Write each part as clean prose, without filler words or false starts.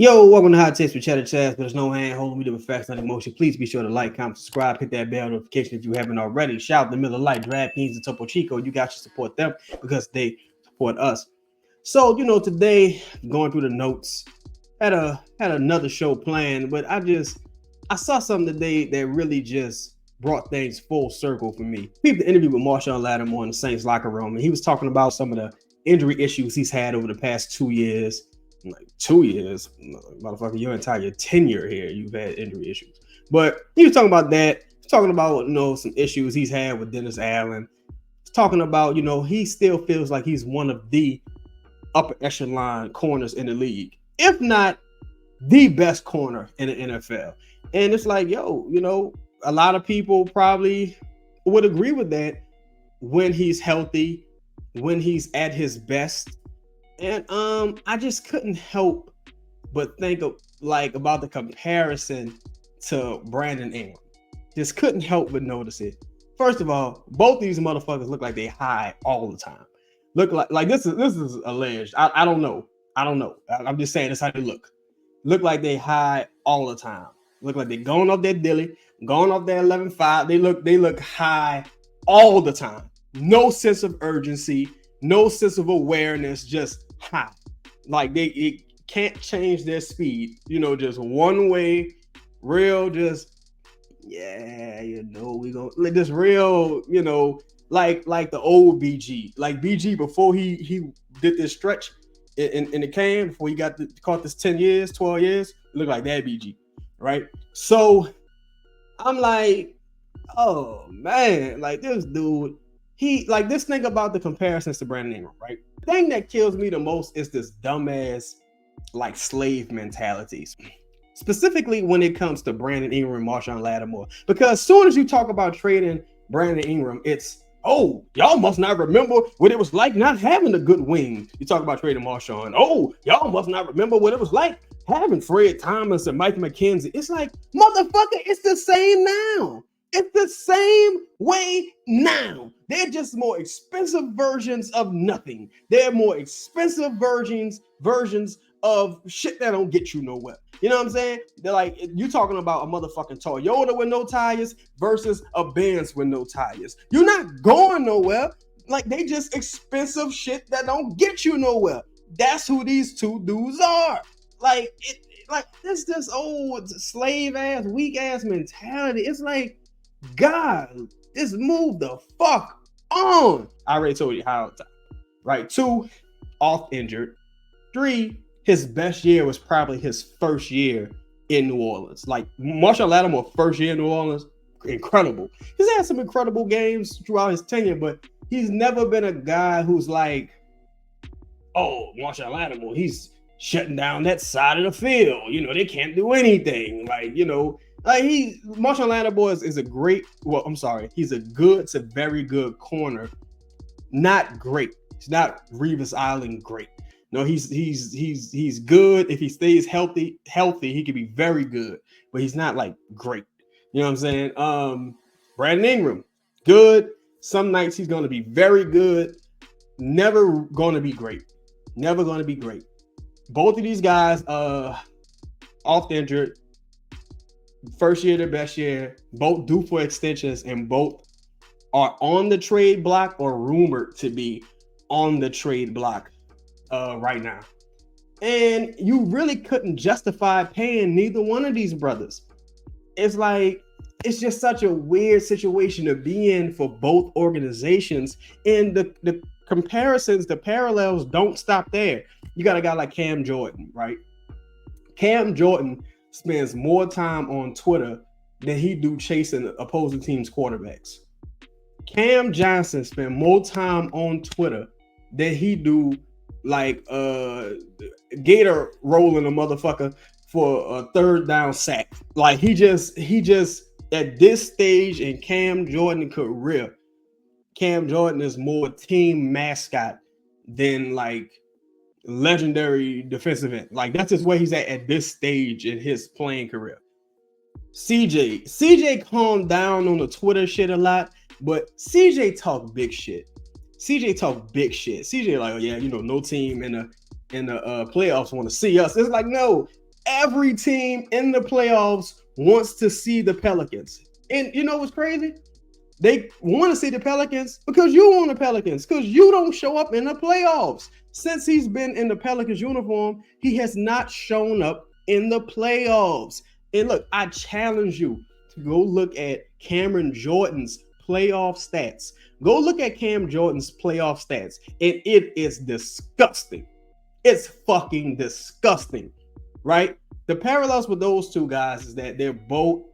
Yo, welcome to Hot Takes with Chedda Chaz, but there's no hand holding me to facts, not emotion. Please be sure to like, comment, subscribe, hit that bell notification if you haven't already. Shout out to Miller Lite, DraftKings, and Topo Chico. You guys should support them because they support us. So, today going through the notes, had another show planned, but I saw something today that really just brought things full circle for me. We have the interview with Marshawn Lattimore in the Saints locker room, and he was talking about some of the injury issues he's had over the past 2 years. Like 2 years, motherfucker, your entire tenure here, you've had injury issues. But he was talking about that. He's talking about, some issues he's had with Dennis Allen. He's talking about, he still feels like he's one of the upper echelon corners in the league, if not the best corner in the NFL. And it's like, a lot of people probably would agree with that when he's healthy, when he's at his best. And I just couldn't help but think of about the comparison to Brandon Ingram. Just couldn't help but notice it. First of all, both these motherfuckers look like they high all the time. Look like this is alleged. I don't know. I'm just saying that's how they look. Look like they high all the time. Look like they going off their dilly, going off their 11.5. They look high all the time. No sense of urgency, no sense of awareness, just high. Like it can't change their speed, just one way, real, just we go like this real, like the old BG, like BG before he did this stretch in the can, before he caught this 10 years, 12 years, look like that BG, right? So I'm like, oh man, like this dude, he like this thing about the comparisons to Brandon Ingram, right? The thing that kills me the most is this dumbass like slave mentalities, specifically when it comes to Brandon Ingram and Marshawn Lattimore. Because as soon as you talk about trading Brandon Ingram, it's, oh, y'all must not remember what it was like not having a good wing. You talk about trading Marshawn. Oh, y'all must not remember what it was like having Fred Thomas and Mike McKenzie. It's like, motherfucker, it's the same now. It's the same way now. They're just more expensive versions of nothing. They're more expensive versions of shit that don't get you nowhere. You know what I'm saying? They're like, you talking about a motherfucking Toyota with no tires versus a Benz with no tires. You're not going nowhere. Like, they just expensive shit that don't get you nowhere. That's who these two dudes are. Like, this old slave ass, weak ass mentality. It's like, God, just move the fuck on. I already told you how. Right? 2, off injured. 3, his best year was probably his first year in New Orleans. Like Marshawn Lattimore, first year in New Orleans, incredible. He's had some incredible games throughout his tenure, but he's never been a guy who's like, oh, Marshawn Lattimore, he's shutting down that side of the field. They can't do anything. Marshawn Lattimore is a great, he's a good to very good corner. Not great. He's not Revis Island great. No, he's good. If he stays healthy, he can be very good, but he's not like great. You know what I'm saying? Brandon Ingram, good. Some nights he's going to be very good. Never going to be great. Never going to be great. Both of these guys, off injured, first year, their best year, both due for extensions, and both are on the trade block or rumored to be on the trade block right now. And you really couldn't justify paying neither one of these brothers. It's like, it's just such a weird situation to be in for both organizations. And the comparisons, the parallels don't stop there. You got a guy like Cam Jordan, right? Cam Jordan spends more time on Twitter than he do chasing opposing teams' quarterbacks. Cam Johnson spent more time on Twitter than he do like Gator rolling a motherfucker for a third down sack. Like he just at this stage in Cam Jordan's career, Cam Jordan is more team mascot than like legendary defensive end. Like that's just where he's at this stage in his playing career. CJ calmed down on the Twitter shit a lot, but CJ talk big shit. CJ like, oh yeah, no team in the playoffs want to see us. It's like, no, Every team in the playoffs wants to see the Pelicans. And you know what's crazy? They want to see the Pelicans because you want the Pelicans, because you don't show up in the playoffs. Since he's been in the Pelicans uniform, he has not shown up in the playoffs. And look, I challenge you to go look at Cameron Jordan's playoff stats. Go look at Cam Jordan's playoff stats, and it is disgusting. It's fucking disgusting, right? The parallels with those two guys is that they've both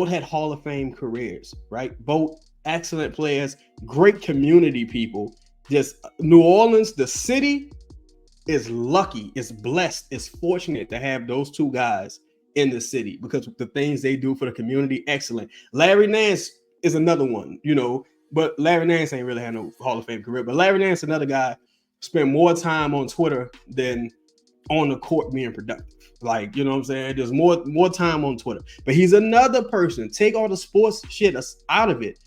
had Hall of Fame careers, right? Both excellent players, great community people. Just New Orleans, the city, is lucky, is blessed, is fortunate to have those two guys in the city because the things they do for the community, excellent. Larry Nance is another one, but Larry Nance ain't really had no Hall of Fame career. But Larry Nance, another guy, spent more time on Twitter than on the court being productive. Like, you know what I'm saying? There's more time on Twitter. But he's another person. Take all the sports shit out of it.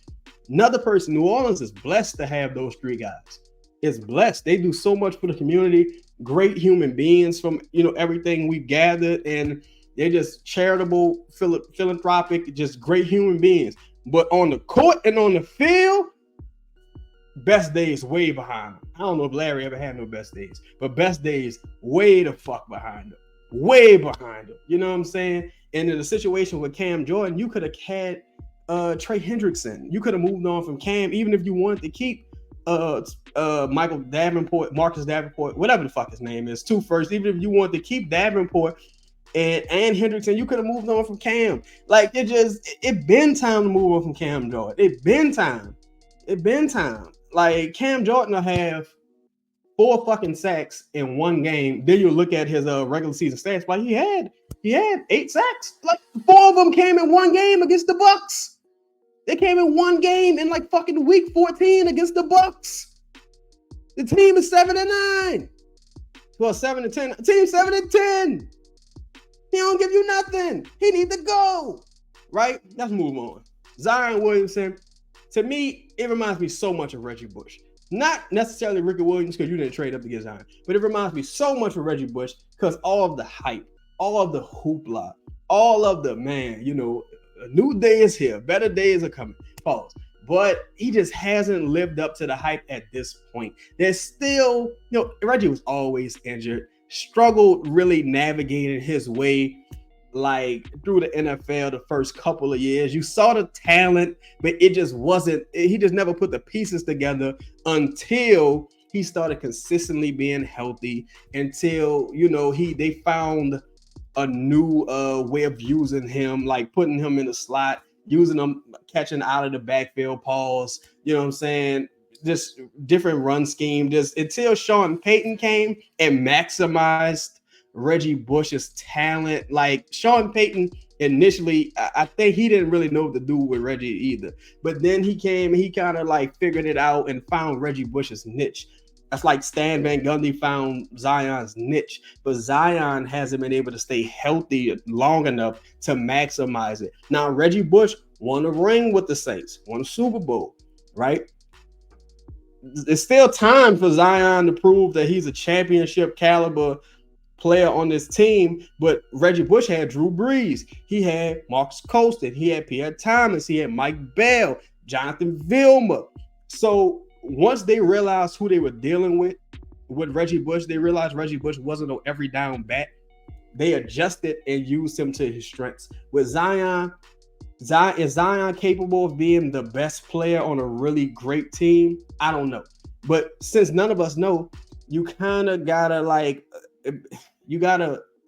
Another person. New Orleans is blessed to have those three guys. It's blessed. They do so much for the community. Great human beings from, everything we've gathered. And they're just charitable, philanthropic, just great human beings. But on the court and on the field, best days way behind him. I don't know if Larry ever had no best days, but best days way the fuck behind him. Way behind him. You know what I'm saying? And in the situation with Cam Jordan, you could have had Trey Hendrickson. You could have moved on from Cam, even if you wanted to keep Michael Davenport, Marcus Davenport, whatever the fuck his name is, 2 first. Even if you wanted to keep Davenport and Hendrickson, you could have moved on from Cam. Like, it been time to move on from Cam Jordan. It been time. Like, Cam Jordan will have 4 fucking sacks in one game. Then you look at his regular season stats. Like, he had 8 sacks. Like, 4 of them came in one game against the Bucks. They came in one game in like fucking week 14 against the Bucks. The team is 7-9. Well, 7-10. The team 7-10. He don't give you nothing. He need to go. Right? Let's move on. Zion Williamson. To me, it reminds me so much of Reggie Bush. Not necessarily Ricky Williams because you didn't trade up to get Zion, but it reminds me so much of Reggie Bush because all of the hype, all of the hoopla, all of the, man, a new day is here. Better days are coming. Pause. But he just hasn't lived up to the hype at this point. There's still, Reggie was always injured, struggled really navigating his way like through the NFL the first couple of years. You saw the talent, but it just wasn't, he just never put the pieces together until he started consistently being healthy, until, they found a new way of using him, like putting him in the slot, using him, catching out of the backfield, pause, you know what I'm saying? Just different run scheme, just until Sean Payton came and maximized Reggie Bush's talent. Like, Sean Payton initially, I think he didn't really know what to do with Reggie either. But then he came and he kind of like figured it out and found Reggie Bush's niche. That's like Stan Van Gundy found Zion's niche, but Zion hasn't been able to stay healthy long enough to maximize it. Now, Reggie Bush won a ring with the Saints, won a Super Bowl, right? It's still time for Zion to prove that he's a championship caliber player on this team, but Reggie Bush had Drew Brees. He had Marcus Colston. He had Pierre Thomas. He had Mike Bell, Jonathan Vilma. So once they realized who they were dealing with Reggie Bush, they realized Reggie Bush wasn't no every down bat. They adjusted and used him to his strengths. With Zion, is Zion capable of being the best player on a really great team? I don't know. But since none of us know, you kind of gotta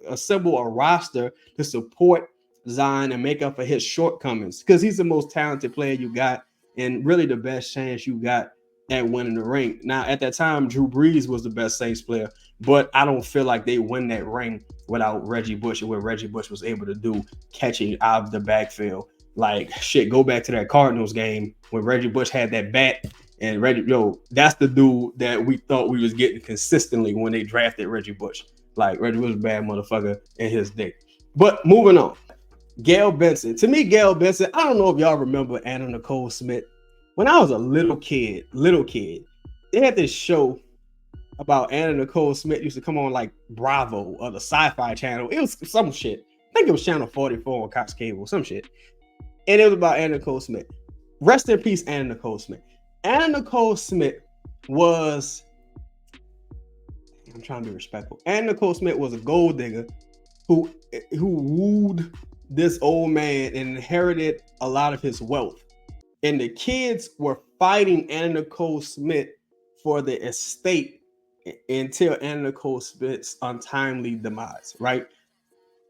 assemble a roster to support Zion and make up for his shortcomings, because he's the most talented player you got and really the best chance you got at winning the ring. Now, at that time, Drew Brees was the best Saints player, but I don't feel like they win that ring without Reggie Bush and what Reggie Bush was able to do catching out of the backfield. Like, shit, go back to that Cardinals game when Reggie Bush had that bat, and that's the dude that we thought we was getting consistently when they drafted Reggie Bush. Like, Reggie was a bad motherfucker in his day. But moving on, Gail Benson. To me, Gail Benson, I don't know if y'all remember Anna Nicole Smith. When I was a little kid, they had this show about Anna Nicole Smith used to come on like Bravo or the Sci-Fi Channel. It was some shit. I think it was Channel 44 on Cox Cable, some shit. And it was about Anna Nicole Smith. Rest in peace, Anna Nicole Smith. Anna Nicole Smith was, I'm trying to be respectful. Anna Nicole Smith was a gold digger who wooed this old man and inherited a lot of his wealth. And the kids were fighting Anna Nicole Smith for the estate until Anna Nicole Smith's untimely demise, right?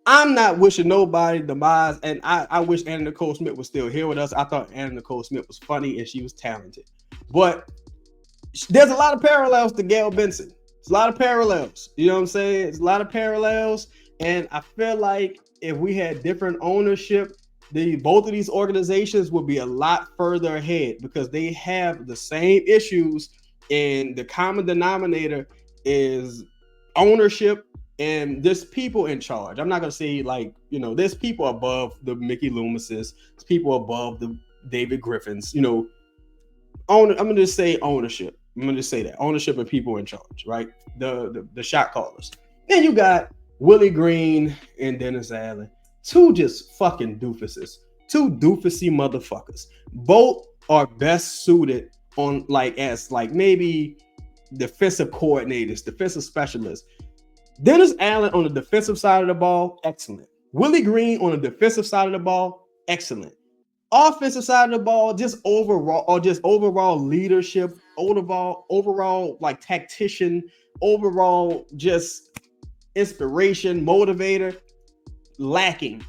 I'm not wishing nobody demise, and I wish Anna Nicole Smith was still here with us. I thought Anna Nicole Smith was funny and she was talented. But there's a lot of parallels to Gail Benson. It's a lot of parallels. You know what I'm saying? It's a lot of parallels. And I feel like if we had different ownership, both of these organizations would be a lot further ahead because they have the same issues, and the common denominator is ownership and there's people in charge. I'm not going to say like, there's people above the Mickey Loomises, there's people above the David Griffins, I'm going to just say ownership. I'm going to say that ownership and people in charge, right? The shot callers. Then you got Willie Green and Dennis Allen, two just fucking doofuses, two doofusy motherfuckers. Both are best suited on as maybe defensive coordinators, defensive specialists. Dennis Allen on the defensive side of the ball, excellent. Willie Green on the defensive side of the ball, excellent. Offensive side of the ball, just overall leadership, overall like tactician, overall just inspiration, motivator, lacking.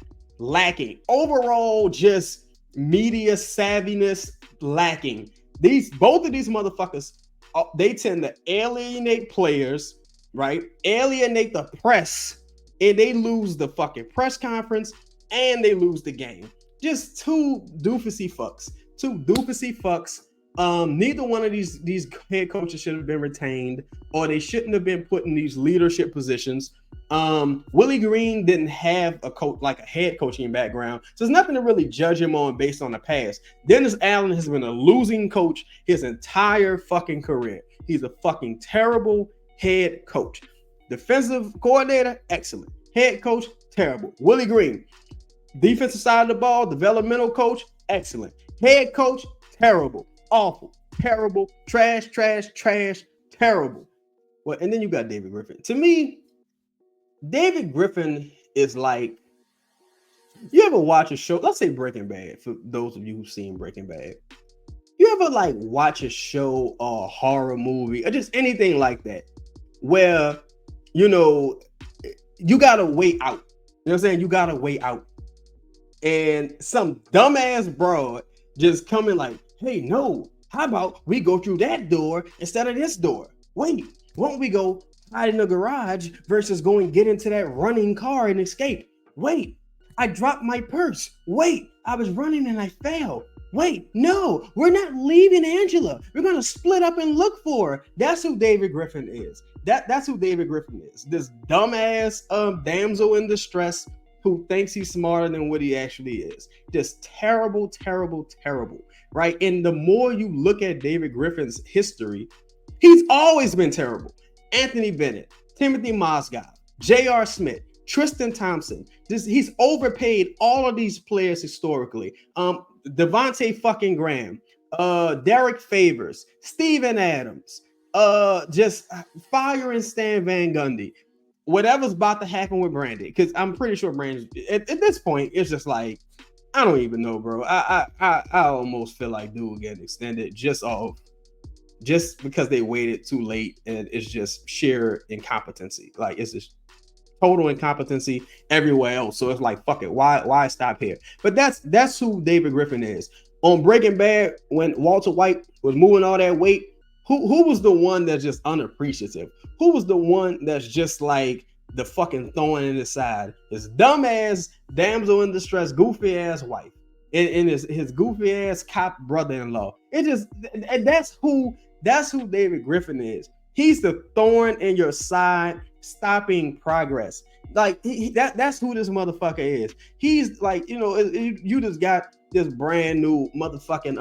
Overall, just media savviness, lacking. Both of these motherfuckers, they tend to alienate players, right? Alienate the press, and they lose the fucking press conference, and they lose the game. Just two doofusy fucks. Neither one of these head coaches should have been retained, or they shouldn't have been put in these leadership positions. Willie Green didn't have a coach, like a head coaching background, so there's nothing to really judge him on based on the past. Dennis Allen has been a losing coach his entire fucking career. He's a fucking terrible head coach. Defensive coordinator, excellent. Head coach, terrible. Willie Green, defensive side of the ball, developmental coach, excellent. Head coach, terrible. Awful. Terrible. Trash. Terrible. Well, and then you got David Griffin. To me, David Griffin is like, you ever watch a show, let's say Breaking Bad, for those of you who've seen Breaking Bad. You ever like watch a show or a horror movie or just anything like that where, you gotta wait out. You know what I'm saying? You gotta wait out. And some dumbass broad just coming like, hey, no, how about we go through that door instead of this door? Wait, won't we go hide in the garage versus get into that running car and escape? Wait, I dropped my purse. Wait, I was running and I fell. Wait, no, we're not leaving Angela. We're going to split up and look for her. That's who David Griffin is. That's who David Griffin is. This dumbass damsel in distress who thinks he's smarter than what he actually is. Just terrible, right? And the more you look at David Griffin's history, he's always been terrible. Anthony Bennett, Timothy Mozgov, J.R. Smith, Tristan Thompson. He's overpaid all of these players historically. Devontae fucking Graham, Derek Favors, Steven Adams, just firing Stan Van Gundy. Whatever's about to happen with Brandon, because I'm pretty sure Brandon at this point it's just like, I don't even know, bro. I almost feel like dude getting extended just because they waited too late, and it's just sheer incompetency. Like it's just total incompetency everywhere else. So it's like, fuck it. Why stop here? But that's who David Griffin is. On Breaking Bad, when Walter White was moving all that weight, who was the one that's just unappreciative? Who was the one that's just like the fucking thorn in his side? His dumbass damsel in distress, goofy ass wife, and his goofy ass cop brother-in-law. That's who David Griffin is. He's the thorn in your side, stopping progress. Like that's who this motherfucker is. He's like, you just got this brand new motherfucking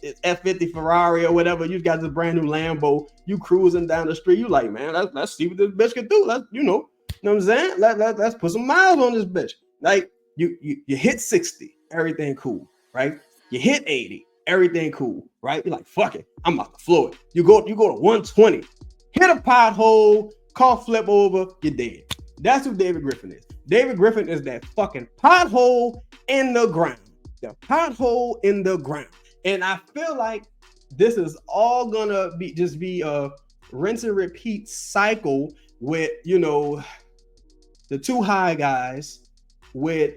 F50 Ferrari or whatever. You got this brand new Lambo. You cruising down the street. You like, man, let's see what this bitch can do. Let's, you know what I'm saying? Let's put some miles on this bitch. Like you hit 60, everything cool, right? You hit 80, everything cool, right? You're like, fuck it, I'm about to floor it. You go to 120, hit a pothole, car flip over, you're dead. That's who David Griffin is. David Griffin is that fucking pothole in the ground. The pothole in the ground. And I feel like this is all gonna be a rinse and repeat cycle with, you know, the two high guys with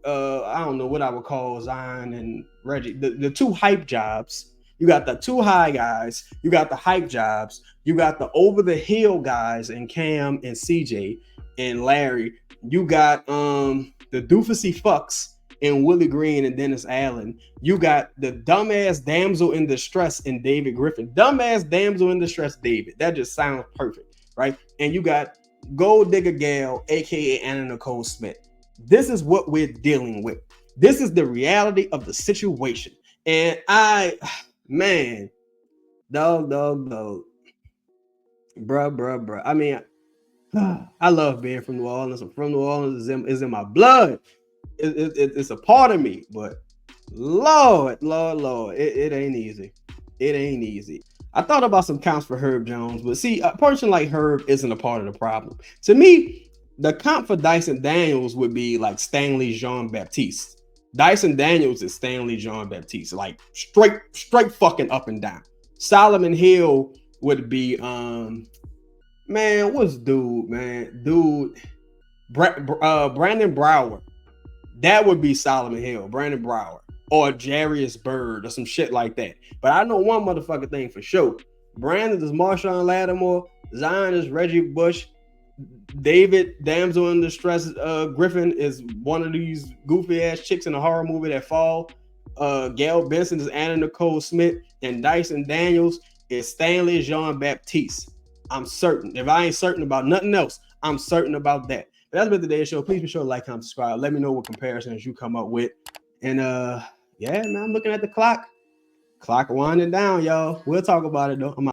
I don't know what I would call Zion and Reggie, the two hype jobs. You got the two high guys, you got the hype jobs, you got the over the hill guys and Cam and CJ and Larry. You got the doofusy fucks and Willie Green and Dennis Allen. You got the dumbass damsel in distress in David Griffin. Dumbass damsel in distress David. That just sounds perfect, right? And you got Gold Digger Gal, aka Anna Nicole Smith. This is what we're dealing with. This is the reality of the situation. And man, dog. Bruh. I mean, I love being from New Orleans. I'm from New Orleans. Is in my blood. It's a part of me. But Lord, it ain't easy. It ain't easy. I thought about some counts for Herb Jones, but see, a person like Herb isn't a part of the problem. To me, the comp for Dyson Daniels would be like Stanley Jean-Baptiste. Dyson Daniels is Stanley Jean-Baptiste, like straight fucking up and down. Solomon Hill would be man, what's dude, man? Brandon Brower. That would be Solomon Hill, Brandon Brower, or Jarius Bird, or some shit like that. But I know one motherfucking thing for sure. Brandon is Marshawn Lattimore, Zion is Reggie Bush, David Damsel in Distress Griffin is one of these goofy ass chicks in a horror movie that fall. Gail Benson is Anna Nicole Smith, and Dyson Daniels is Stanley Jean-Baptiste. I'm certain. If I ain't certain about nothing else, I'm certain about that. But that's been today's show. Please be sure to like, comment, subscribe. Let me know what comparisons you come up with. And yeah, man, I'm looking at the clock. Clock winding down, y'all. We'll talk about it though. I'm out.